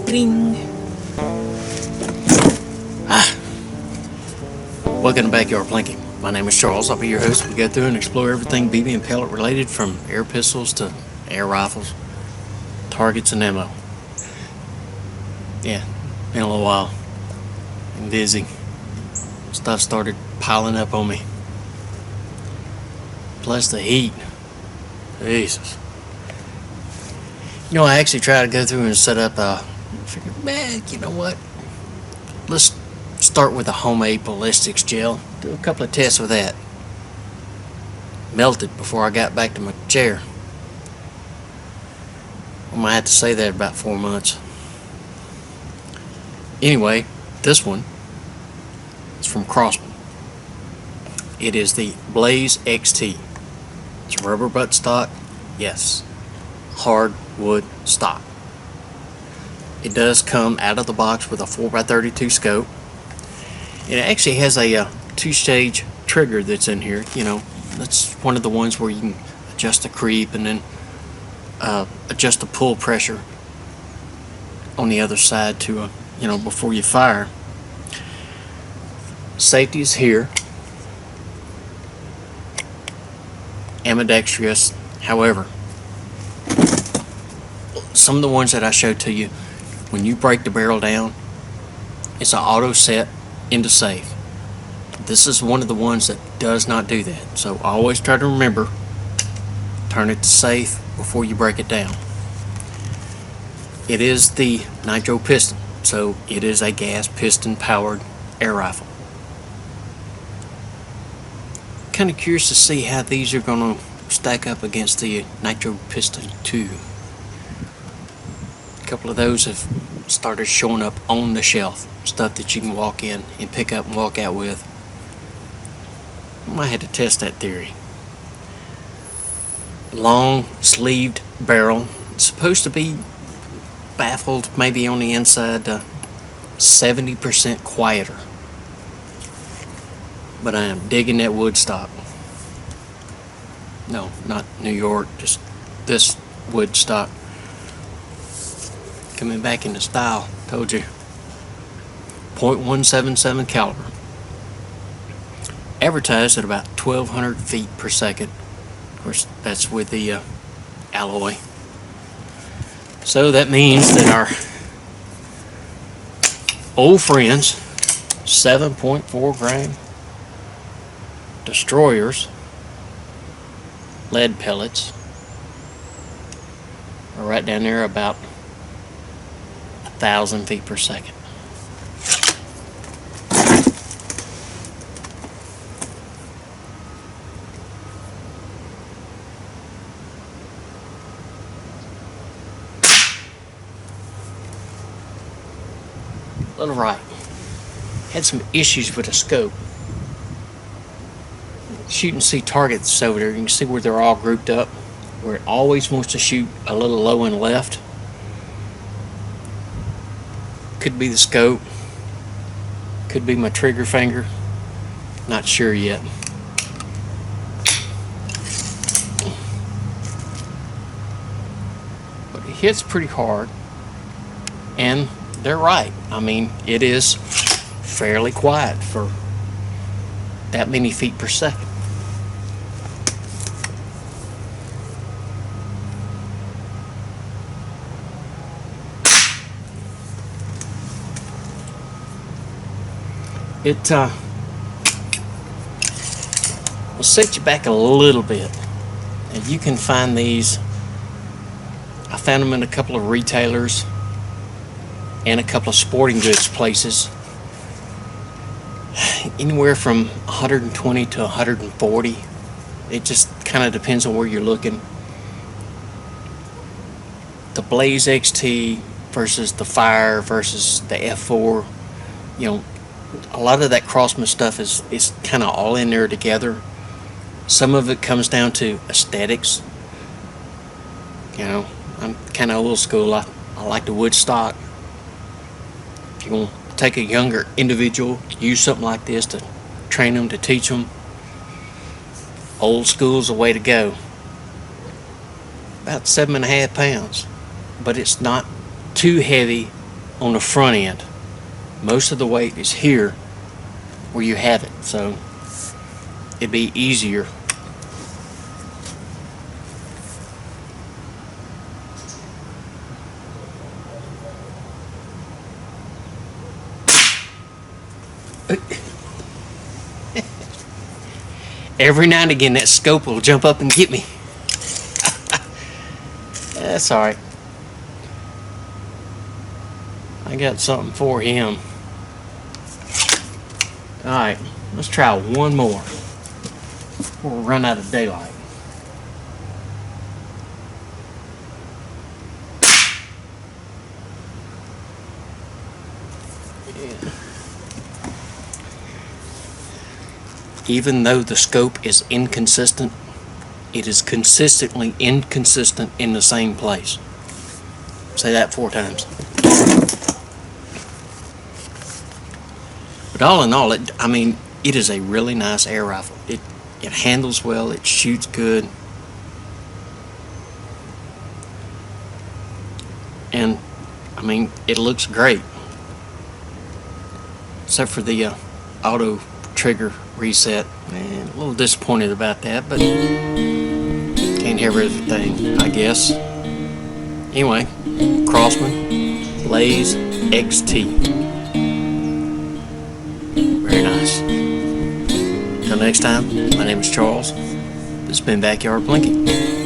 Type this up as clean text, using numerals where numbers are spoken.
Ding. Welcome to Backyard Plinking. My name is Charles. I'll be your host. We go through and explore everything BB and pellet related, from air pistols to air rifles, targets and ammo. Yeah, been a little while. I'm dizzy. Stuff started piling up on me. Plus the heat. Jesus. I actually tried to go through and set up figured, man, you know what? Let's start with a homemade ballistics gel. Do a couple of tests with that. Melted before I got back to my chair. I might have to say that about 4 months. Anyway, this one is from Crosman. It is the Blaze XT. It's rubber butt stock. Yes. Hardwood stock. It does come out of the box with a 4x32 scope. It actually has a 2-stage trigger that's in here. That's one of the ones where you can adjust the creep and then adjust the pull pressure on the other side to before you fire. Safety is here. Ambidextrous. However, some of the ones that I showed to you, when you break the barrel down, it's an auto set into safe. This is one of the ones that does not do that. So always try to remember, turn it to safe before you break it down. It is the nitro piston, so it is a gas piston powered air rifle. Kind of curious to see how these are going to stack up against the nitro piston 2. A couple of those have started showing up on the shelf, stuff that you can walk in and pick up and walk out with. I might have to test that theory. Long sleeved barrel. It's supposed to be baffled maybe on the inside, 70% quieter. But I am digging that wood stock. No, not New York, just this wood stock. Coming back into style, told you. .177 caliber. Advertised at about 1,200 feet per second. Of course, that's with the alloy. So that means that our old friends, 7.4 gram destroyers, lead pellets, are right down there about 1,000 feet per second. Little right. Had some issues with the scope. Shoot and see targets over there. You can see where they're all grouped up, where it always wants to shoot a little low and left. Could be the scope, could be my trigger finger, not sure yet. But it hits pretty hard, and they're right. I mean, it is fairly quiet for that many feet per second. It will set you back a little bit, and you can find these. I found them in a couple of retailers and a couple of sporting goods places, anywhere from 120 to 140. It just kind of depends on where you're looking. The Blaze XT versus the Fire versus the F4, a lot of that Crosman stuff is kind of all in there together. Some of it comes down to aesthetics. I'm kind of old school. I like the wood stock. If you want to take a younger individual, use something like this to train them, to teach them, old school's the way to go. About 7.5 pounds, but it's not too heavy on the front end. Most of the weight is here where you have it, so it'd be easier. Every now and again that scope will jump up and get me. That's alright. I got something for him. Alright, let's try one more before we run out of daylight. Even though the scope is inconsistent, it is consistently inconsistent in the same place. Say that 4 times. But all in all, it is a really nice air rifle. It handles well, it shoots good, and it looks great. Except for the auto trigger reset. Man, a little disappointed about that, but can't have everything, I guess. Anyway, Crosman Blaze XT. Very nice. Until next time, my name is Charles. This has been Backyard Plinking.